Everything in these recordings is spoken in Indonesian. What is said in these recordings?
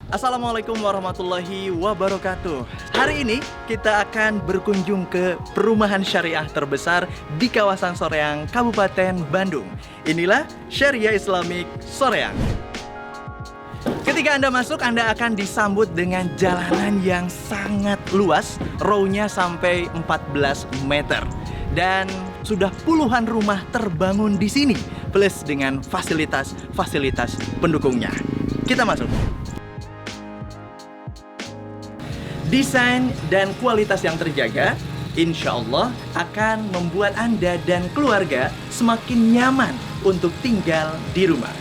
Assalamualaikum warahmatullahi wabarakatuh. Hari ini kita akan berkunjung ke perumahan syariah terbesar di kawasan Soreang, Kabupaten Bandung. Inilah Syariah Islamic Soreang. Ketika Anda masuk, Anda akan disambut dengan jalanan yang sangat luas, row-nya sampai 14 meter. Dan sudah puluhan rumah terbangun di sini, plus dengan fasilitas-fasilitas pendukungnya. Kita masuk. Desain dan kualitas yang terjaga, insya Allah akan membuat Anda dan keluarga semakin nyaman untuk tinggal di rumah.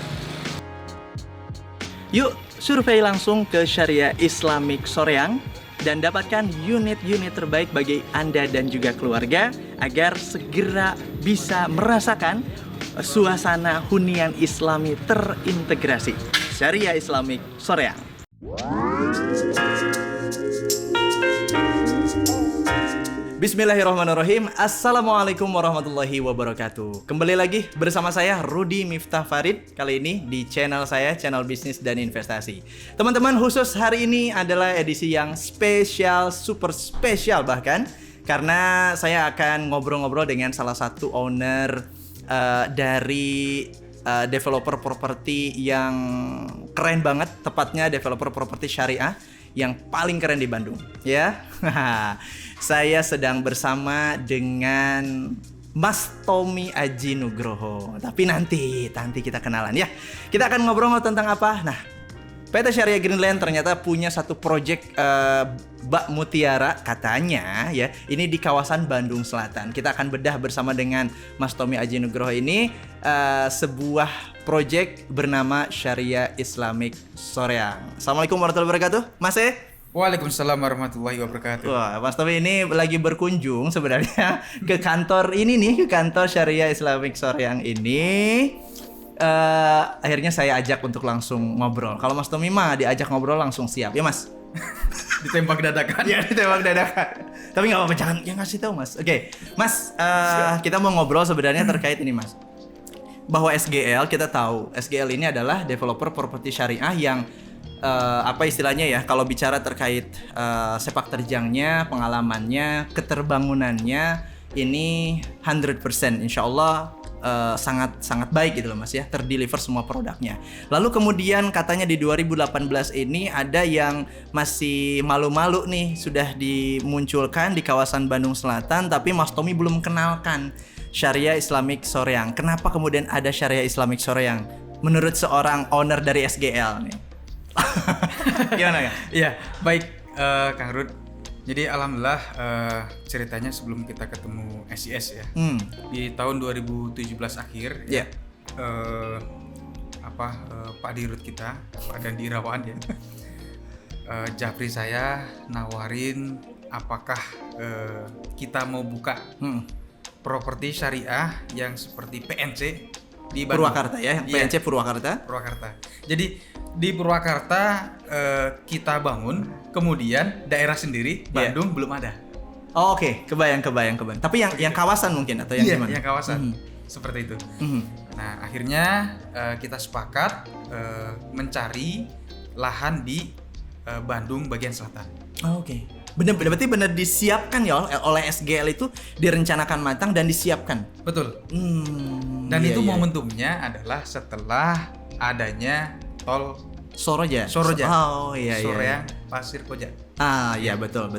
Yuk, survei langsung ke Syariah Islamic Soreang dan dapatkan unit-unit terbaik bagi Anda dan juga keluarga agar segera bisa merasakan suasana hunian Islami terintegrasi. Syariah Islamic Soreang. Bismillahirrahmanirrahim. Assalamualaikum warahmatullahi wabarakatuh. Kembali lagi bersama saya Rudi Miftah Farid. Kali ini di channel saya, channel bisnis dan investasi. Teman-teman, khusus hari ini adalah edisi yang spesial, super spesial bahkan, karena saya akan ngobrol-ngobrol dengan salah satu owner dari developer properti yang keren banget, tepatnya developer properti syariah yang paling keren di Bandung, ya. Saya sedang bersama dengan Mas Tommy Aji Nugroho. Tapi nanti kita kenalan ya. Kita akan ngobrol tentang apa? Nah, PT Syariah Greenland ternyata punya satu project Bak Mutiara katanya ya. Ini di kawasan Bandung Selatan. Kita akan bedah bersama dengan Mas Tommy Aji Nugroho ini sebuah project bernama Syariah Islamic Soreang. Assalamualaikum warahmatullahi wabarakatuh, Mas. Waalaikumsalam warahmatullahi wabarakatuh. Wah, Mas Tommy ini lagi berkunjung sebenarnya ke kantor ini nih, ke kantor Syariah Islamic Soreang ini. Akhirnya saya ajak untuk langsung ngobrol. Kalau Mas Tommy mah diajak ngobrol langsung siap, ya Mas? Ditembak dadakan. Ya, ditembak dadakan. Tapi nggak apa-apa, jangan yang ngasih tahu Mas. Oke, Mas, kita mau ngobrol sebenarnya terkait ini Mas. Bahwa SGL, kita tahu SGL ini adalah developer properti syariah yang apa istilahnya ya, kalau bicara terkait sepak terjangnya, pengalamannya, keterbangunannya ini 100% insya Allah sangat baik gitu loh Mas ya, terdeliver semua produknya. Lalu kemudian katanya di 2018 ini ada yang masih malu-malu nih, sudah dimunculkan di kawasan Bandung Selatan, tapi Mas Tommy belum kenalkan Syariah Islamic Soreang. Kenapa kemudian ada Syariah Islamic Soreang menurut seorang owner dari SGL nih? Gimana ya? Iya, baik Kang Rud. Jadi alhamdulillah ceritanya sebelum kita ketemu SIS ya. Di tahun 2017 akhir ya. Pak Dirut kita, Pak Dandi Irawan ya. Japri saya nawarin apakah kita mau buka properti syariah yang seperti PNC di Bandung. Purwakarta ya, PNC Purwakarta. Jadi di Purwakarta kita bangun, kemudian daerah sendiri Bandung belum ada. Oh, oke. Kebayang. Tapi yang kawasan mungkin atau yang gimana? Yang kawasan. Seperti itu. Nah, akhirnya kita sepakat mencari lahan di Bandung bagian selatan. Oh, oke. Berarti benar disiapkan ya oleh SGL, itu direncanakan matang dan disiapkan. Betul. Dan itu momentumnya adalah setelah adanya tol Soroja. Oh iya. Soreang Pasir Koja. Ah iya, betul.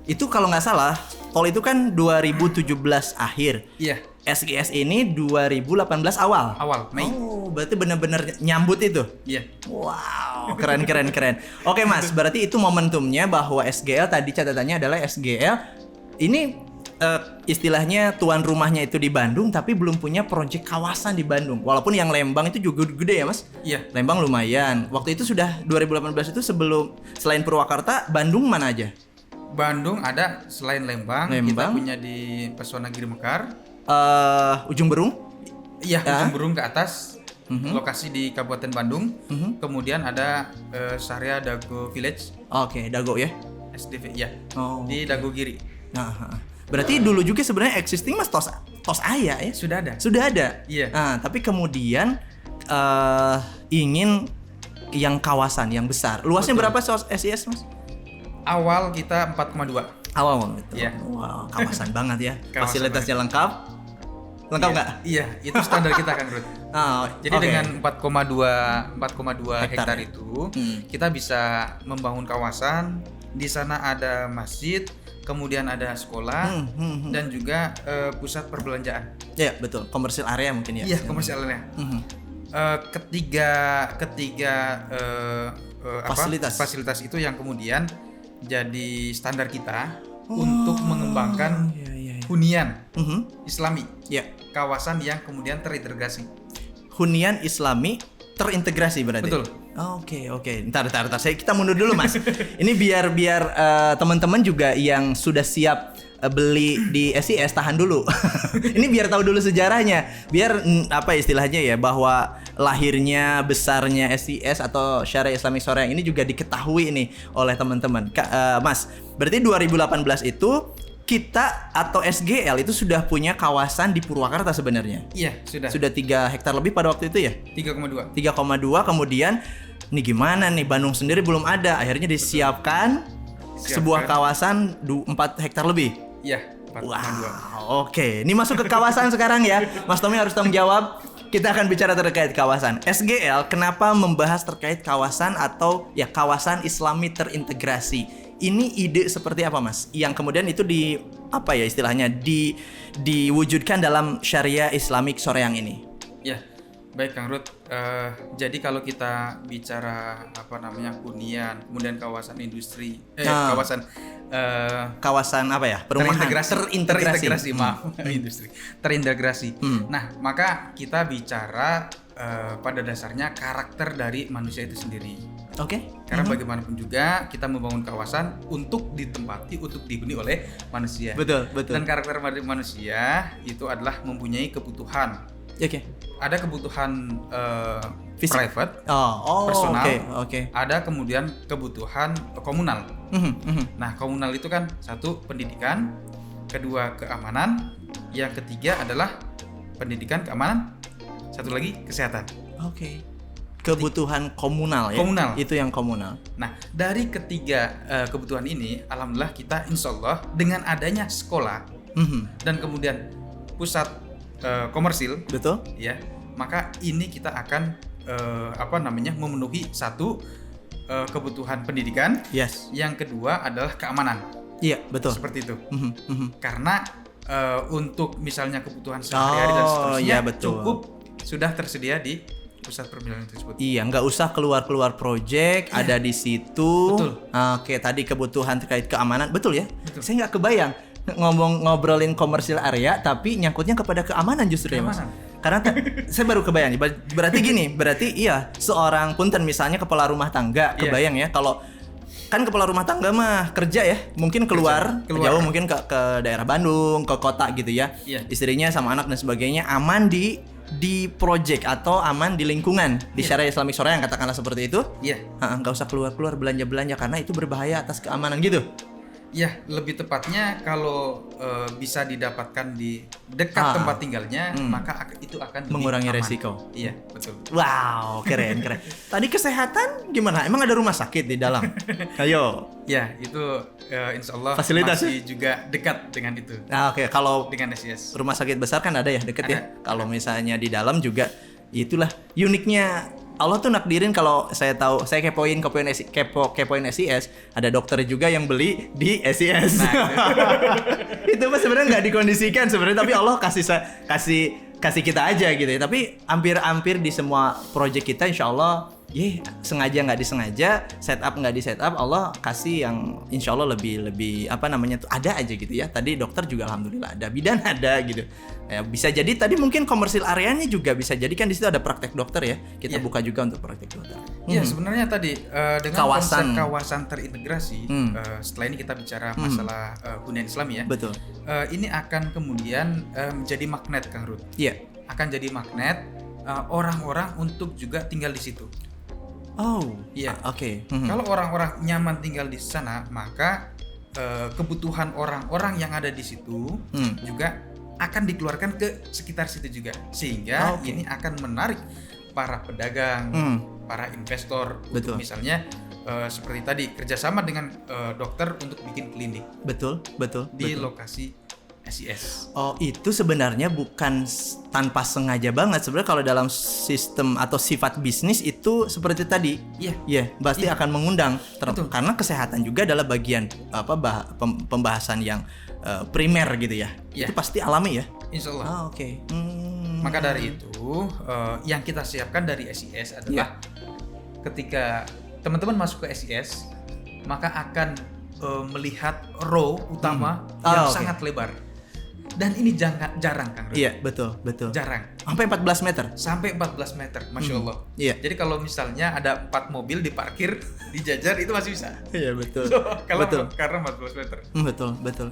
Itu kalau nggak salah tol itu kan 2017 akhir. Iya. SGS ini 2018 awal. Mei. Oh, berarti benar-benar nyambut itu. Iya. Wow, keren. Oke Mas, berarti itu momentumnya bahwa SGL, tadi catatannya adalah SGL ini istilahnya tuan rumahnya itu di Bandung, tapi belum punya proyek kawasan di Bandung. Walaupun yang Lembang itu juga gede ya Mas? Iya. Lembang lumayan. Waktu itu sudah 2018 itu selain Purwakarta, Bandung mana aja? Bandung ada selain Lembang. Kita punya di Pesona Giri Mekar. Ujung Berung? Iya, Ujung Berung ke atas. Lokasi di Kabupaten Bandung. Kemudian ada Syariah Dago Village. Oke, Dago ya? SDV ya. Di Dago Giri. Berarti dulu juga sebenarnya existing Mas tos Aya ya? Sudah ada. Sudah ada. Iya. Nah, tapi kemudian ingin yang kawasan yang besar. Luasnya Betul. berapa SIS, Mas? Awal kita 4,2. Awal gitu. Iya. Wow, kawasan banget ya. Kawasan Fasilitasnya lengkap. Lengkap nggak? Iya, itu standar kita Kang Rud. Oh, Jadi oke. dengan 4,2 Hektar hektar ya? itu kita bisa membangun kawasan. Di sana ada masjid, kemudian ada sekolah dan juga pusat perbelanjaan. Ya, betul. Komersial area mungkin ya. Iya, komersialnya. Ketiga fasilitas itu yang kemudian jadi standar kita untuk mengembangkan hunian Islami, kawasan yang kemudian terintegrasi. Hunian Islami terintegrasi berarti. Betul. Oke. Ntar. Kita mundur dulu, Mas. Ini biar teman-teman juga yang sudah siap beli di SIS tahan dulu. Ini biar tahu dulu sejarahnya. Biar apa istilahnya ya, bahwa lahirnya besarnya SIS atau Syariah Islamic Soreang ini juga diketahui nih oleh teman-teman. Mas, berarti 2018 itu kita atau SGL itu sudah punya kawasan di Purwakarta sebenarnya. Iya, sudah. Sudah 3 hektar lebih pada waktu itu ya? 3,2. 3,2, kemudian nih gimana nih, Bandung sendiri belum ada. Akhirnya disiapkan sebuah kawasan 4 hektar lebih. Iya, 4,2. Wow, oke. Ini masuk ke kawasan sekarang ya. Mas Tommy harus tanggung jawab. Kita akan bicara terkait kawasan. SGL kenapa membahas terkait kawasan atau ya kawasan Islami terintegrasi? Ini ide seperti apa, Mas? Yang kemudian itu apa ya istilahnya diwujudkan dalam Syariah Islamic Soreang ini. Ya, baik Kang Rud. Jadi kalau kita bicara hunian, kemudian kawasan industri, kawasan apa ya? Perumahan terintegrasi. Maaf, industri terintegrasi. Nah, maka kita bicara pada dasarnya karakter dari manusia itu sendiri. Oke. Karena bagaimanapun juga kita membangun kawasan untuk ditempati, untuk dihuni oleh manusia. Betul. Dan karakter dari manusia itu adalah mempunyai kebutuhan. Oke. Ada kebutuhan Fisik. private, personal. Oke. Ada kemudian kebutuhan komunal. Nah, komunal itu kan satu pendidikan, kedua keamanan, yang ketiga adalah pendidikan, keamanan, satu lagi kesehatan. Oke. Kebutuhan komunal ya. Komunal. Itu yang komunal. Nah, dari ketiga kebutuhan ini, alhamdulillah kita insya Allah dengan adanya sekolah dan kemudian pusat komersil, betul. Ya, maka ini kita akan memenuhi satu kebutuhan pendidikan. Yes. Yang kedua adalah keamanan. Iya, betul. Seperti itu. Karena untuk misalnya kebutuhan sehari-hari dan seterusnya iya, betul. cukup sudah tersedia di pusat perbelanjaan tersebut. Iya, nggak usah keluar project, ada di situ. Betul. Oke, tadi kebutuhan terkait keamanan, betul ya? Betul. Saya nggak kebayang ngobrolin komersial area, tapi nyangkutnya kepada keamanan justru ya, Mas. Karena saya baru kebayang. Berarti gini, iya, seorang punten misalnya kepala rumah tangga, kebayang ya, kalau kan kepala rumah tangga mah kerja ya, mungkin keluar. Jauh, mungkin ke daerah Bandung, ke kota gitu ya. Istrinya sama anak dan sebagainya aman di project atau aman di lingkungan di Syariah Islamic Soreang, katakanlah seperti itu. Iya. Nggak usah keluar belanja karena itu berbahaya atas keamanan gitu. Ya, lebih tepatnya kalau bisa didapatkan di dekat tempat tinggalnya, maka itu akan lebih mengurangi aman. resiko. Iya, betul. Wow, keren. Tadi kesehatan gimana? Emang ada rumah sakit di dalam? Ayo. Ya, itu insya Allah Fasilitas masih juga dekat dengan itu. Nah, oke. Kalau dengan SIS. rumah sakit besar kan ada ya deket ya. Ada. Kalau misalnya di dalam juga, itulah uniknya. Allah tuh nakdirin, kalau saya tahu, saya kepoin SIS, ada dokter juga yang beli di SIS. Nah, itu mah sebenarnya nggak dikondisikan sebenarnya, tapi Allah kasih kita aja gitu ya. Tapi hampir di semua project kita insya Allah, sengaja nggak disengaja, setup nggak di setup, Allah kasih yang insya Allah lebih tuh ada aja gitu ya. Tadi dokter juga alhamdulillah ada, bidan ada gitu. Ya, bisa jadi tadi mungkin komersil areanya juga bisa jadi kan di situ ada praktek dokter ya. Kita buka juga untuk praktek dokter. Iya, sebenarnya tadi dengan konsep kawasan terintegrasi, setelah ini kita bicara masalah hunian Islami ya. Betul. Ini akan kemudian menjadi magnet, Kang Rud. Iya. Akan jadi magnet orang-orang untuk juga tinggal di situ. Oh, iya. Oke. Kalau orang-orang nyaman tinggal di sana, maka kebutuhan orang-orang yang ada di situ juga akan dikeluarkan ke sekitar situ juga, sehingga ini akan menarik para pedagang, para investor. Betul. Untuk misalnya seperti tadi kerjasama dengan dokter untuk bikin klinik Betul, betul. di betul. lokasi SIS. Oh, itu sebenarnya bukan tanpa sengaja banget. Sebenarnya kalau dalam sistem atau sifat bisnis itu seperti tadi. Iya. Iya, pasti Iya. akan mengundang Betul. karena kesehatan juga adalah bagian pembahasan yang primer gitu ya. Iya. Itu pasti alami ya. Insya Allah. Ah, oke. Maka dari itu yang kita siapkan dari SIS adalah ketika teman-teman masuk ke SIS, maka akan melihat row utama yang oke. sangat lebar. Dan ini jarang Kang Rudi. Iya, betul. Jarang. Sampai 14 meter. Sampai 14 meter, Masya Allah. Iya. Jadi kalau misalnya ada 4 mobil diparkir, dijajar itu masih bisa. Iya, betul. Karena 14 meter. Betul.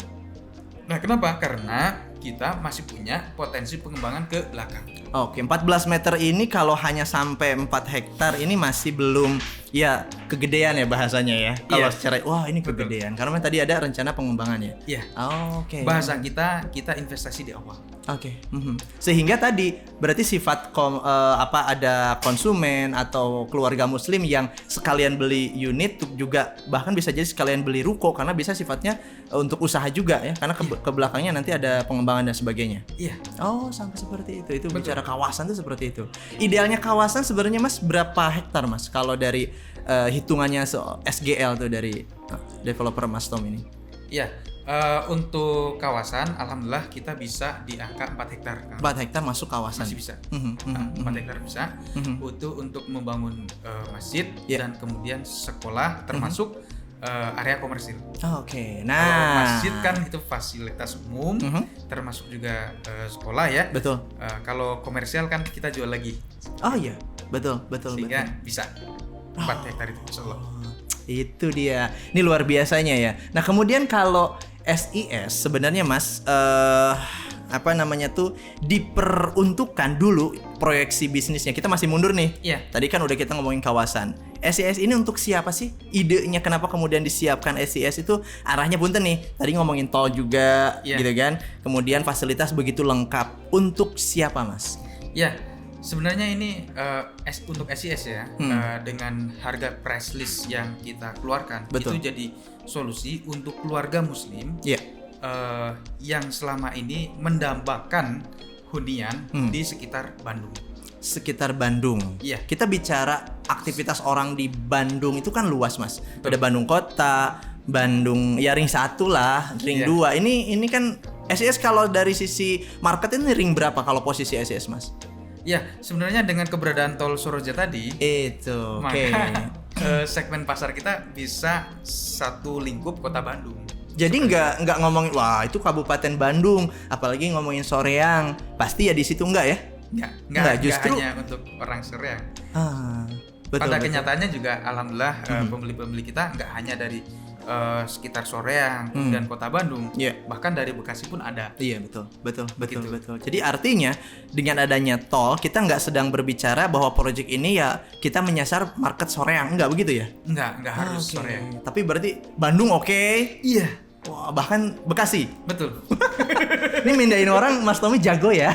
Nah, kenapa? Karena kita masih punya potensi pengembangan ke belakang. Oke, 14 meter ini kalau hanya sampai 4 hektar ini masih belum ya kegedean ya bahasanya ya. Kalau Iya. secara wah ini Betul. kegedean karena tadi ada rencana pengembangan ya. Iya. Oh, oke. Bahasa kita investasi di awal. Oke. Sehingga tadi berarti sifat ada konsumen atau keluarga muslim yang sekalian beli unit juga bahkan bisa jadi sekalian beli ruko karena bisa sifatnya untuk usaha juga ya karena ke belakangnya nanti ada pengembangan dan sebagainya. Iya. Oh, sampai seperti itu. Itu Betul. bicara kawasan tuh seperti itu. Idealnya kawasan sebenarnya Mas berapa hektar Mas kalau dari hitungannya SGL tuh dari developer Mas Tom ini? Iya. Untuk kawasan, alhamdulillah kita bisa di angka 4 hektar. Kang. 4 hektar masuk kawasan. Masih bisa. Mhm. 4 hektar bisa untuk membangun masjid Yeah. dan kemudian sekolah termasuk area komersil. Oke. Kalau Nah, masjid kan itu fasilitas umum, termasuk juga sekolah ya. betul. Kalau komersial kan kita jual lagi, Oh iya, betul. sehingga bisa 4 hektar itu, insya Allah. Itu dia. Ini luar biasanya ya. Nah, kemudian kalau SIS sebenarnya Mas diperuntukkan dulu proyeksi bisnisnya. Kita masih mundur nih. Iya. Tadi kan udah kita ngomongin kawasan. SIS ini untuk siapa sih? Idenya kenapa kemudian disiapkan SIS itu arahnya punten nih. Tadi ngomongin tol juga Iya. gitu kan. Kemudian fasilitas begitu lengkap. Untuk siapa, Mas? Ya, sebenarnya ini untuk SIS ya, dengan harga price list yang kita keluarkan, Betul. itu jadi solusi untuk keluarga muslim Iya. yang selama ini mendambakan hunian di sekitar Bandung. Sekitar Bandung. Iya. Kita bicara aktivitas orang di Bandung itu kan luas, Mas. Ada Bandung Kota, Bandung ya ring 1 lah, ring Iya. 2. Ini kan SIS kalau dari sisi market ini ring berapa kalau posisi SIS, Mas? Ya, sebenarnya dengan keberadaan tol Soroja tadi, Itu. Oke. maka segmen pasar kita bisa satu lingkup kota Bandung. Jadi nggak ngomongin wah itu Kabupaten Bandung, apalagi ngomongin Soreang, pasti ya di situ enggak ya? Nggak justru hanya untuk orang Soreang. Betul. Pada betul. kenyataannya juga alhamdulillah pembeli-pembeli kita nggak hanya dari sekitar Soreang dan kota Bandung, Iya. bahkan dari Bekasi pun ada. Iya betul. Begitu. Jadi artinya dengan adanya tol kita nggak sedang berbicara bahwa proyek ini ya kita menyasar market Soreang, enggak begitu ya? Nggak harus Oke. Soreang. Tapi berarti Bandung oke. Iya, Wah, bahkan Bekasi. betul. Ini mindahin orang Mas Tommy jago ya.